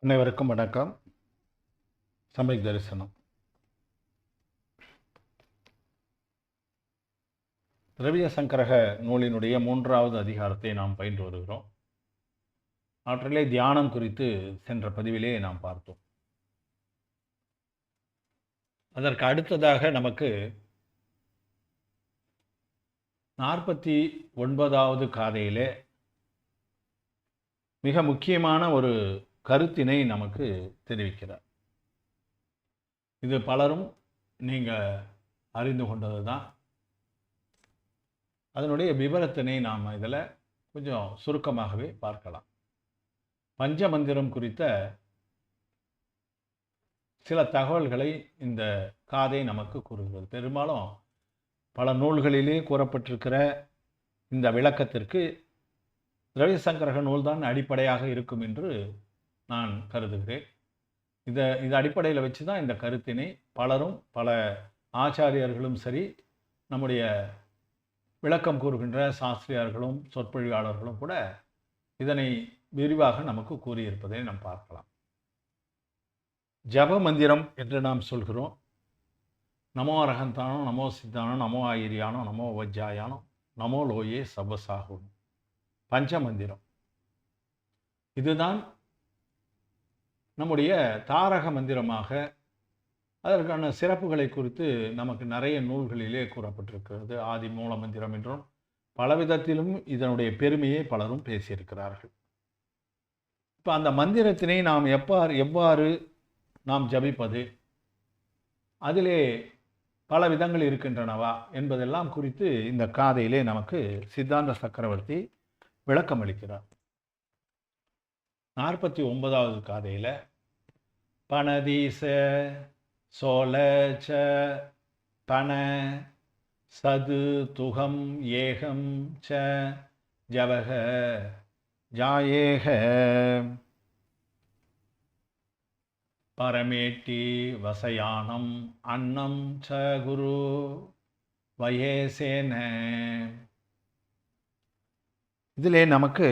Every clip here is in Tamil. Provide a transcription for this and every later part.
அனைவருக்கும் வணக்கம். சமயக் தரிசனம். திரவிய சங்கரக நூலினுடைய 3வது அதிகாரத்தை நாம் பயின்று வருகிறோம். அவற்றிலே தியானம் குறித்து சென்ற பதிவிலே நாம் பார்த்தோம். அதற்கு அடுத்ததாக நமக்கு 49வது காதையிலே மிக முக்கியமான ஒரு கருத்தினை நமக்கு தெரிவிக்கிறார். இது பலரும் நீங்கள் அறிந்து கொண்டது தான். அதனுடைய விவரத்தினை நாம் இதில் கொஞ்சம் சுருக்கமாகவே பார்க்கலாம். பஞ்சமந்திரம் குறித்த சில தகவல்களை இந்த காதை நமக்கு கூறுகிறது. பெரும்பாலும் பல நூல்களிலே கூறப்பட்டிருக்கிற இந்த விளக்கத்திற்கு திரவிய சங்கரக நூல்தான் அடிப்படையாக இருக்கும் என்று நான் கருதுகிறேன். இது அடிப்படையில் வச்சு தான் இந்த கருத்தினை பலரும், பல ஆச்சாரியர்களும் சரி, நம்முடைய விளக்கம் கூறுகின்ற சாஸ்திரியார்களும் சொற்பொழிவாளர்களும் கூட இதனை விரிவாக நமக்கு கூறியிருப்பதை நாம் பார்க்கலாம். ஜப மந்திரம் என்று நாம் சொல்கிறோம். நமோ அரகந்தானோ, நமோ சித்தானோ, நமோ ஆயிரியானோ, நமோ வஜ்ஜாயானோ, நமோ லோயே சபசாகும் பஞ்சமந்திரம். இதுதான் நம்முடைய தாரக மந்திரமாக. அதற்கான சிறப்புகளை குறித்து நமக்கு நிறைய நூல்களிலே கூறப்பட்டிருக்கிறது. ஆதி மூல மந்திரம் என்றும் பலவிதத்திலும் இதனுடைய பெருமையை பலரும் பேசியிருக்கிறார்கள். இப்போ அந்த மந்திரத்தினை நாம் எவ்வாறு நாம் ஜபிப்பது, அதிலே பல விதங்கள் இருக்கின்றனவா என்பதெல்லாம் குறித்து இந்த காதையிலே நமக்கு சித்தாந்த சக்கரவர்த்தி விளக்கம் அளிக்கிறார். 49வது காதையில் பனதீச சோலச்ச பன சது துகம் ஏகம் ச ஜவக ஜாயேக பரமேட்டி வசயானம் அன்னம் ச குரு வயேசேன. இதிலே நமக்கு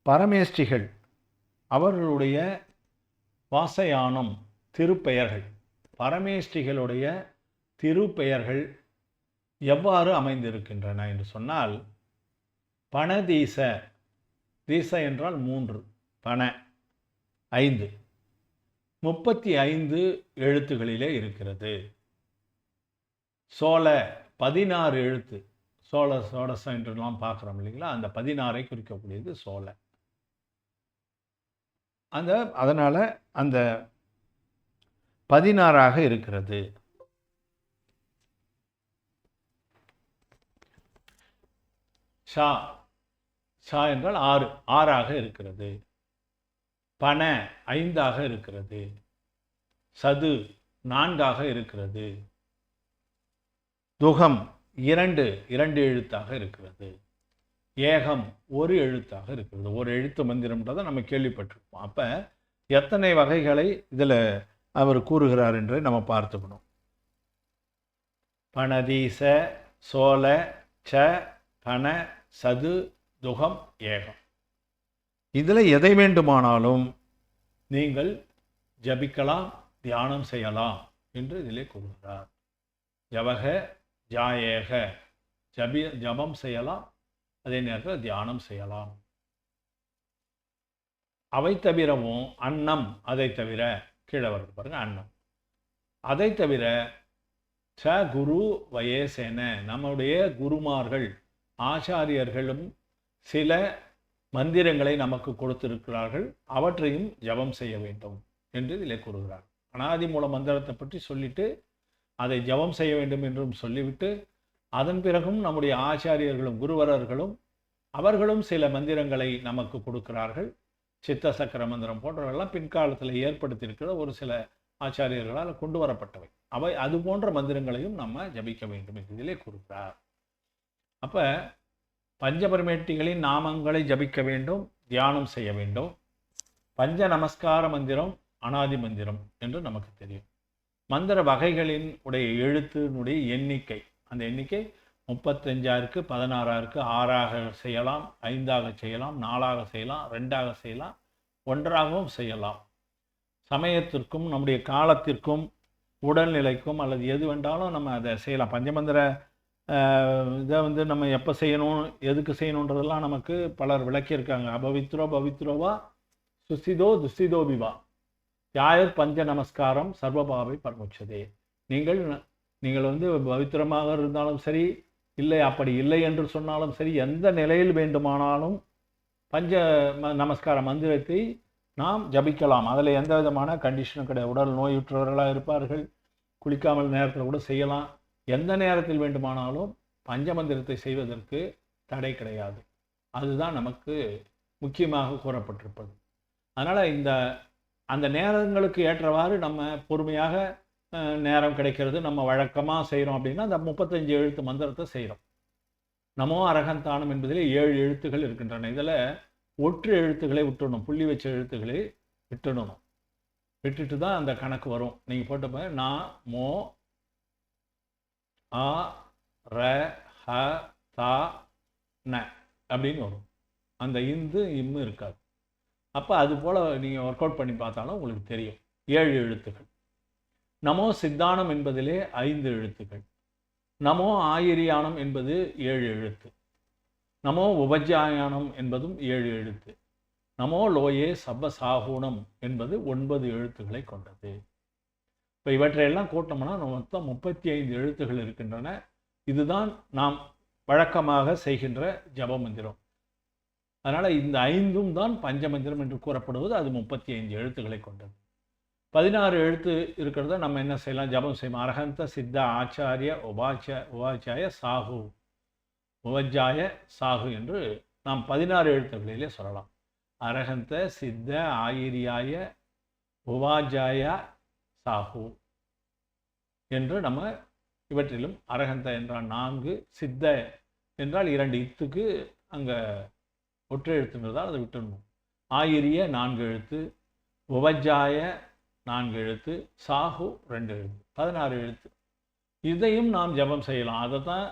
பரமேஷ்டிகள் அவர்களுடைய வாசயானம் திருப்பெயர்கள், பரமேஷ்டிகளுடைய திருப்பெயர்கள் எவ்வாறு அமைந்திருக்கின்றன என்று சொன்னால், பணதீச, தீச என்றால் 3, பண 5, 35 எழுத்துகளிலே இருக்கிறது. சோழ 16 எழுத்து, சோடசம் என்றெல்லாம் பார்க்குறோம் இல்லைங்களா, அந்த 16ஐ குறிக்கக்கூடியது சோழ. அதனால் அந்த 16ஆக இருக்கிறது. ஷா, ஷா என்றால் 6ஆக இருக்கிறது. பண 5ஆக இருக்கிறது. சது 4ஆக இருக்கிறது. துகம் 2 எழுத்தாக இருக்கிறது. ஏகம் 1 எழுத்தாக இருக்கிறது. ஒரு எழுத்து மந்திரம்ன்றதை நம்ம கேள்விப்பட்டிருப்போம். அப்போ எத்தனை வகைகளை இதில் அவர் கூறுகிறார் என்று நம்ம பார்த்துக்கணும். பணதீச சோழ ச பண சது துகம் ஏகம், இதில் எதை வேண்டுமானாலும் நீங்கள் ஜபிக்கலாம், தியானம் செய்யலாம் என்று இதிலே கூறுகிறார். ஜவக ஜாயேக, ஜபம் செய்யலாம், அதே நேரத்தில் தியானம் செய்யலாம். அவை தவிரவும் அன்னம், அதை தவிர கீழே வருது பாருங்க, அன்னம். அதை தவிர ச குரு வயேசேன, நம்முடைய குருமார்கள் ஆச்சாரியர்களும் சில மந்திரங்களை நமக்கு கொடுத்திருக்கிறார்கள், அவற்றையும் ஜபம் செய்ய வேண்டும் என்று இதில் கூறுகிறார். அனாதி மூல மந்திரத்தை பற்றி சொல்லிட்டு அதை ஜபம் செய்ய வேண்டும் என்றும் சொல்லிவிட்டு, அதன் பிறகும் நம்முடைய ஆச்சாரியர்களும் குருவரர்களும் அவர்களும் சில மந்திரங்களை நமக்கு கொடுக்கிறார்கள். சித்த சக்கர மந்திரம் போன்றவெல்லாம் பின்காலத்தில் ஏற்படுத்தியிருக்கிற ஒரு சில ஆச்சாரியர்களால் கொண்டு வரப்பட்டவை. அவை அது போன்ற மந்திரங்களையும் நம்ம ஜபிக்க வேண்டும் என்று இதிலே கூறுகிறார். அப்போ பஞ்சபரமேட்டிகளின் நாமங்களை ஜபிக்க வேண்டும், தியானம் செய்ய வேண்டும். பஞ்ச நமஸ்கார மந்திரம் அனாதி மந்திரம் என்று நமக்கு தெரியும். மந்திர வகைகளின் உடைய எழுத்தினுடைய எண்ணிக்கை, அந்த எண்ணிக்கை 35 16 6ஆக செய்யலாம், 5ஆக செய்யலாம், 4ஆக செய்யலாம், 2ஆக செய்யலாம், ஒன்றாகவும் செய்யலாம். சமயத்திற்கும் நம்முடைய காலத்திற்கும் உடல்நிலைக்கும் அல்லது எது வேண்டாலும் நம்ம அதை செய்யலாம். பஞ்சமந்திர இதை வந்து நம்ம எப்போ செய்யணும், எதுக்கு செய்யணுன்றதெல்லாம் நமக்கு பலர் விளக்கியிருக்காங்க. அபவித்ரோ பவித்ரோவா சுசிதோ துஸ்திதோபிவா யாயர் பஞ்ச நமஸ்காரம் சர்வபாவை பரமுச்சதே. நீங்கள் வந்து பவித்திரமாக இருந்தாலும் சரி, இல்லை அப்படி இல்லை என்று சொன்னாலும் சரி, எந்த நிலையில் வேண்டுமானாலும் பஞ்ச நமஸ்கார மந்திரத்தை நாம் ஜபிக்கலாம். அதில் எந்த விதமான கண்டிஷனும் கிடையாது. உடல் நோயுற்றவர்களாக இருப்பார்கள், குளிக்காமல் நேரத்தில் கூட செய்யலாம். எந்த நேரத்தில் வேண்டுமானாலும் பஞ்சமந்திரத்தை செய்வதற்கு தடை கிடையாது. அதுதான் நமக்கு முக்கியமாக கூறப்பட்டிருப்பது. அதனால் அந்த நேரங்களுக்கு ஏற்றவாறு நம்ம பொறுமையாக நேரம் கிடைக்கிறது, நம்ம வழக்கமாக செய்கிறோம் அப்படின்னா அந்த 35 எழுத்து மந்திரத்தை செய்கிறோம். நமோ அரகந்தானம் என்பதில் 7 எழுத்துக்கள் இருக்கின்றன. இதில் ஒற்று எழுத்துக்களை விட்டுடணும், புள்ளி வச்ச எழுத்துக்களை விட்டுடணும். விட்டுட்டு தான் அந்த கணக்கு வரும். நீங்கள் போட்டப்ப நா மோ ஆ ர ஹ தா ந அப்படின்னு வரும். அந்த இந்து இம்மு இருக்காது. அப்போ அது போல் நீங்கள் ஒர்க் அவுட் பண்ணி பார்த்தாலும் உங்களுக்கு தெரியும். 7 எழுத்துக்கள். நமோ சித்தானம் என்பதிலே 5 எழுத்துக்கள். நமோ ஆயிரியானம் என்பது 7 எழுத்து. நமோ உபஜாயானம் என்பதும் 7 எழுத்து. நமோ லோயே சப சாகுணம் என்பது 9 எழுத்துக்களை கொண்டது. இப்போ இவற்றையெல்லாம் கூட்டோம்னா மொத்தம் 35 எழுத்துக்கள் இருக்கின்றன. இதுதான் நாம் வழக்கமாக செய்கின்ற ஜப மந்திரம். அதனால் இந்த 5ம் தான் பஞ்சமந்திரம் என்று கூறப்படுவது. அது 35 எழுத்துக்களை கொண்டது. 16 எழுத்து இருக்கிறத நம்ம என்ன செய்யலாம், ஜபம் செய்யலாம். அரகந்த சித்த ஆச்சாரிய உபாச்சாய சாகு உபஜாய சாகு என்று நாம் 16 எழுத்துக்களிலே சொல்லலாம். அரகந்த சித்த ஆயிரியாய உபாஜாய சாகு என்று நம்ம இவற்றிலும் அரகந்த என்றால் 4, சித்த என்றால் 2 இத்துக்கு அங்கே ஒற்றை எழுத்துங்கிறதால் அதை விட்டுடணும். ஆயிரிய 4 எழுத்து, உபஜாய 4 எழுத்து, சாகு 2 எழுத்து, 16 எழுத்து. இதையும் நாம் ஜபம் செய்யலாம். அதை தான்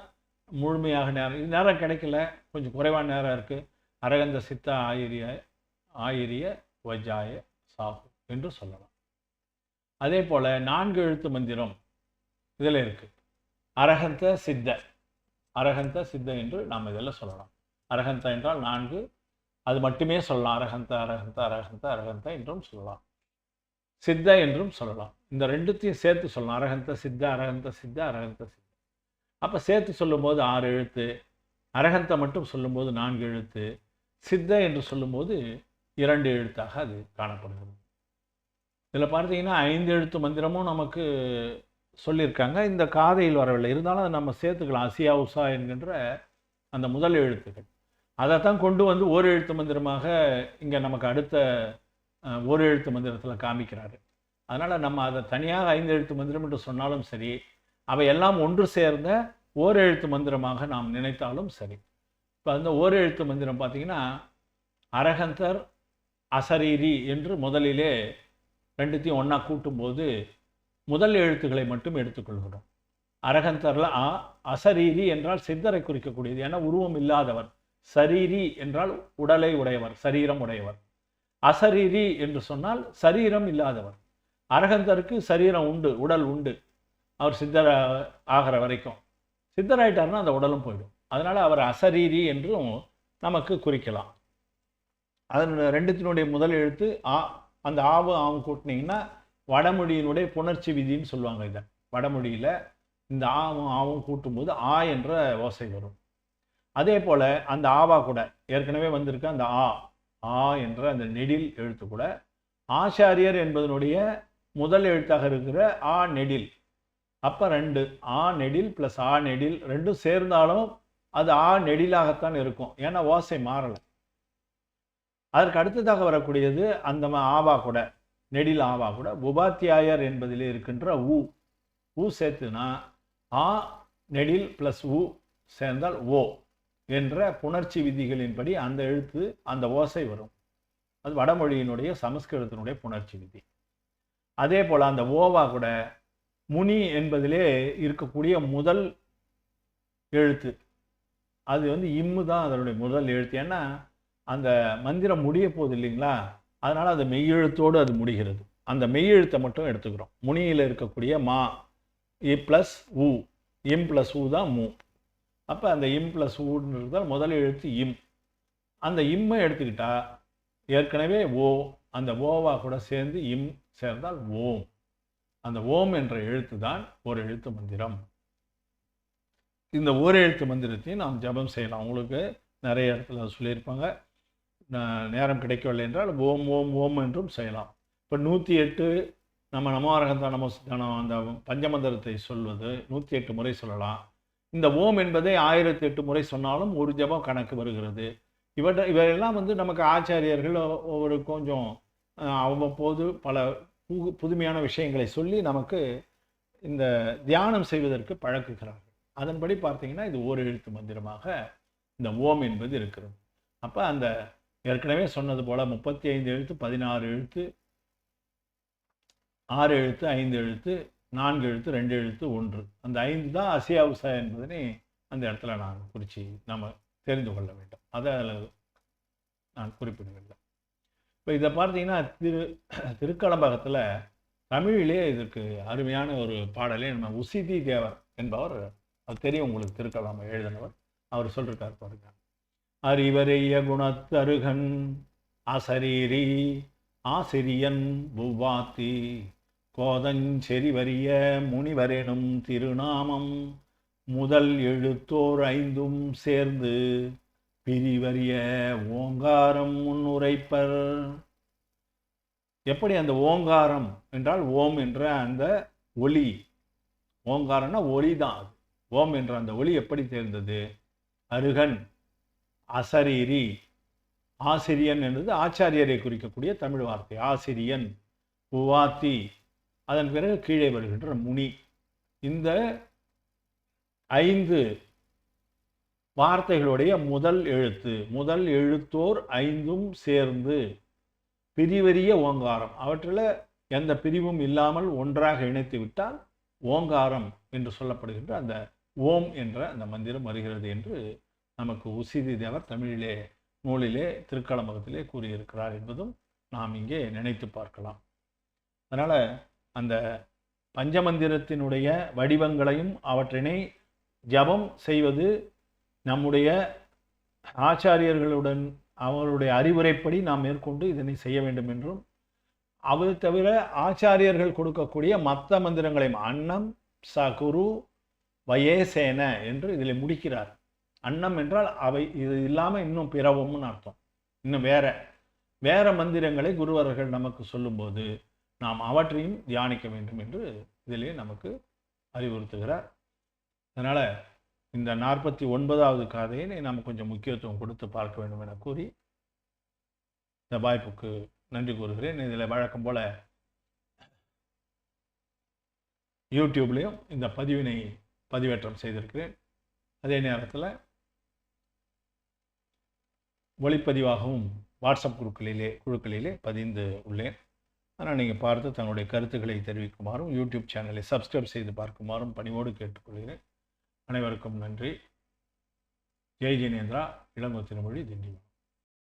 முழுமையாக நேரம் கிடைக்கல, கொஞ்சம் குறைவான நேரம் இருக்குது. அரகந்த சித்த ஆயிரிய உபஜாய சாகு என்று சொல்லலாம். அதே போல் 4 எழுத்து மந்திரம் இதில் இருக்குது. அரகந்த சித்த என்று நாம் இதெல்லாம் சொல்லலாம். அரகந்த என்றால் 4, அது மட்டுமே சொல்லலாம். அரகந்த என்றும் சொல்லலாம். சித்த என்றும் சொல்லலாம். இந்த ரெண்டுத்தையும் சேர்த்து சொல்லலாம். அரகந்த சித்த. அப்போ சேர்த்து சொல்லும்போது 6 எழுத்து, அரகந்த மட்டும் சொல்லும்போது 4 எழுத்து, சித்த என்று சொல்லும்போது 2 எழுத்தாக அது காணப்படுகிறது. இதில் பார்த்தீங்கன்னா 5 எழுத்து மந்திரமும் நமக்கு சொல்லியிருக்காங்க. இந்த காதையில் வரவில்லை, இருந்தாலும் அதை நம்ம சேர்த்துக்கலாம். அசியா உஷா என்கின்ற அந்த முதல் எழுத்துக்கள் அதைத்தான் கொண்டு வந்து ஒரு எழுத்து மந்திரமாக இங்கே நமக்கு அடுத்த ஒரு எழுத்து மந்திரத்தில் காமிக்கிறாரு. அதனால் நம்ம அதை தனியாக 5 எழுத்து மந்திரம் என்று சொன்னாலும் சரி, அவை எல்லாம் ஒன்று சேர்ந்த ஓர் எழுத்து மந்திரமாக நாம் நினைத்தாலும் சரி. இப்போ அந்த ஓர் எழுத்து மந்திரம் பார்த்திங்கன்னா அரகந்தர் அசரீரி என்று முதலிலே ரெண்டுத்தையும் ஒன்றா கூட்டும்போது முதல் எழுத்துக்களை மட்டும் எடுத்துக்கொள்கிறோம். அரகந்தரில் அசரீரி என்றால் சித்தரை குறிக்கக்கூடியது, ஏன்னா உருவம் இல்லாதவர். சரீரி என்றால் உடலை உடையவர், சரீரம் உடையவர். அசரீரி என்று சொன்னால் சரீரம் இல்லாதவர். அரகந்தருக்கு சரீரம் உண்டு, உடல் உண்டு. அவர் சித்தர் ஆகிற வரைக்கும். சித்தராயிட்டார்னா அந்த உடலும் போயிடும். அதனால் அவர் அசரீரி என்றும் நமக்கு குறிக்கலாம். அதன் ரெண்டுத்தினுடைய முதல் எழுத்து ஆ. அந்த ஆவும் கூட்டினீங்கன்னா வடமொழியினுடைய புணர்ச்சி விதின்னு சொல்லுவாங்க. இதை வடமொழியில் இந்த ஆவும் கூட்டும்போது ஆ என்ற ஓசை வரும். அதே போல் அந்த ஆவா கூட ஏற்கனவே வந்திருக்க அந்த ஆ என்ற அந்த நெடில் எழுத்து கூட ஆச்சாரியர் என்பதனுடைய முதல் எழுத்தாக இருக்கிற ஆ நெடில். அப்போ 2 ஆ நெடில் ப்ளஸ் ஆ நெடில் ரெண்டும் சேர்ந்தாலும் அது ஆ நெடிலாகத்தான் இருக்கும், ஏன்னா ஓசை மாறலை. அதற்கு அடுத்ததாக வரக்கூடியது அந்த ஆவா கூட, நெடில் ஆவா கூட உபாத்தியாயர் என்பதிலே இருக்கின்ற ஊ சேர்த்துனா ஆ நெடில் ப்ளஸ் ஊ சேர்ந்தால் ஓ என்ற புணர்ச்சி விதிகளின்படி அந்த எழுத்து அந்த ஓசை வரும். அது வடமொழியினுடைய சமஸ்கிருதத்தினுடைய புணர்ச்சி விதி. அதே போல் அந்த ஓவா கூட முனி என்பதிலே இருக்கக்கூடிய முதல் எழுத்து, அது இம்மு தான் அதனுடைய முதல் எழுத்து. ஏன்னா அந்த மந்திரம் முடிய போகுது இல்லைங்களா, அதனால் அது மெய்யெழுத்தோடு அது முடிகிறது. அந்த மெய்யெழுத்தை மட்டும் எடுத்துக்கிறோம். முனியில் இருக்கக்கூடிய மா இ ப்ளஸ் உ, இம் ப்ளஸ் உ தான் மூ. அப்போ அந்த இம் ப்ளஸ் ஊன்றது முதல் எழுத்து இம். அந்த இம்மை எடுத்துக்கிட்டா ஏற்கனவே ஓ, அந்த ஓவா கூட சேர்ந்து இம் சேர்ந்தால் ஓம். அந்த ஓம் என்ற எழுத்து தான் ஒரு எழுத்து மந்திரம். இந்த ஒரு எழுத்து மந்திரத்தையும் நாம் ஜபம் செய்யலாம். உங்களுக்கு நிறைய இடத்துல சொல்லியிருப்பாங்க. நேரம் கிடைக்கவில்லை என்றால் ஓம் ஓம் ஓம் என்றும் செய்யலாம். இப்போ 108 நம்ம நமோரகந்தா நமஸ்தானம் அந்த பஞ்சமந்திரத்தை சொல்வது 108 முறை சொல்லலாம். இந்த ஓம் என்பதை 1008 முறை சொன்னாலும் ஒரு ஜபம் கணக்கு வருகிறது. இவையெல்லாம் நமக்கு ஆச்சாரியர்கள் ஒரு கொஞ்சம் அவ்வப்போது பல புதுமையான விஷயங்களை சொல்லி நமக்கு இந்த தியானம் செய்வதற்கு பழக்குகிறார்கள். அதன்படி பார்த்தீங்கன்னா இது ஓர் எழுத்து மந்திரமாக இந்த ஓம் என்பது இருக்கிறது. அப்போ அந்த ஏற்கனவே சொன்னது போல 35 எழுத்து, 16 எழுத்து, 6 எழுத்து, 5 எழுத்து, 4 எழுத்து, 2 எழுத்து, 1. அந்த 5 தான் அசியா உசா என்பதனை அந்த இடத்துல நான் குறித்து நம்ம தெரிந்து கொள்ள வேண்டும். அதை அதில் நான் குறிப்பிடவில்லை. இப்போ இதை பார்த்தீங்கன்னா திருக்கலம்பகத்தில் தமிழிலே இதற்கு அருமையான ஒரு பாடலே நம்ம உசிதி தேவர் என்பவர், அது தெரியும் உங்களுக்கு, திருக்கலம்பகம் எழுதினவர். அவர் சொல்லியிருக்கார் பாருங்க. அறிவரைய குணத்தருகன் அசரீரி ஆசிரியன் புவாத்தி கோதஞ்செறிவரிய முனிவரெனும் திருநாமம் முதல் எழுத்தோர் 5ம் சேர்ந்து பிரிவரிய ஓங்காரம் முன்னுரைப்பர். எப்படி அந்த ஓங்காரம் என்றால் ஓம் என்ற அந்த ஒலி, ஓங்காரம்னா ஒலி தான் அது. ஓம் என்ற அந்த ஒலி எப்படி தேர்ந்தது? அருகன், அசரீரி, ஆசிரியன் என்பது ஆச்சாரியரை குறிக்கக்கூடிய தமிழ் வார்த்தை. ஆசிரியன், உவாத்தி, அதன் பிறகு கீழே வருகின்ற முனி. இந்த 5 வார்த்தைகளுடைய முதல் எழுத்து, முதல் எழுத்தோர் 5ம் சேர்ந்து பிரிவரிய ஓங்காரம், அவற்றில் எந்த பிரிவும் இல்லாமல் ஒன்றாக இணைத்து விட்டால் ஓங்காரம் என்று சொல்லப்படுகின்ற அந்த ஓம் என்ற அந்த மந்திரம் வருகிறது என்று நமக்கு உசிதி தேவர் தமிழிலே நூலிலே திருக்கலம்பகத்திலே கூறியிருக்கிறார் என்பதும் நாம் இங்கே நினைத்து பார்க்கலாம். அதனால் அந்த பஞ்சமந்திரத்தினுடைய வடிவங்களையும் அவற்றினை ஜபம் செய்வது நம்முடைய ஆச்சாரியர்களுடன் அவருடைய அறிவுரைப்படி நாம் மேற்கொண்டு இதனை செய்ய வேண்டும் என்றும், அது தவிர ஆச்சாரியர்கள் கொடுக்கக்கூடிய மற்ற மந்திரங்களையும் அன்னம் சகுரு வயேசேன என்று இதில் முடிக்கிறார். அன்னம் என்றால் அவை, இது இல்லாமல் இன்னும் பிறவும்னு அர்த்தம். இன்னும் வேற மந்திரங்களை குருவர்கள் நமக்கு சொல்லும்போது நாம் அவற்றையும் தியானிக்க வேண்டும் என்று இதிலே நமக்கு அறிவுறுத்துகிறார். அதனால் இந்த 49வது காதையை நாம் கொஞ்சம் முக்கியத்துவம் கொடுத்து பார்க்க வேண்டும் என கூறி இந்த வாய்ப்புக்கு நன்றி கூறுகிறேன். இதில் வழக்கம் போல யூடியூப்லேயும் இந்த பதிவினை பதிவேற்றம் செய்திருக்கிறேன். அதே நேரத்தில் ஒளிப்பதிவாகவும் வாட்ஸ்அப் குழுக்களிலே பதிந்து உள்ளேன். ஆனால் நீங்கள் பார்த்து தங்களுடைய கருத்துக்களை தெரிவிக்குமாறும் யூடியூப் சேனலை சப்ஸ்கிரைப் செய்து பார்க்குமாறும் பணிவோடு கேட்டுக்கொள்கிறேன். அனைவருக்கும் நன்றி. ஜெய் ஜினேந்திரா. இளங்கோ திருமொழி, திண்டிவனம்.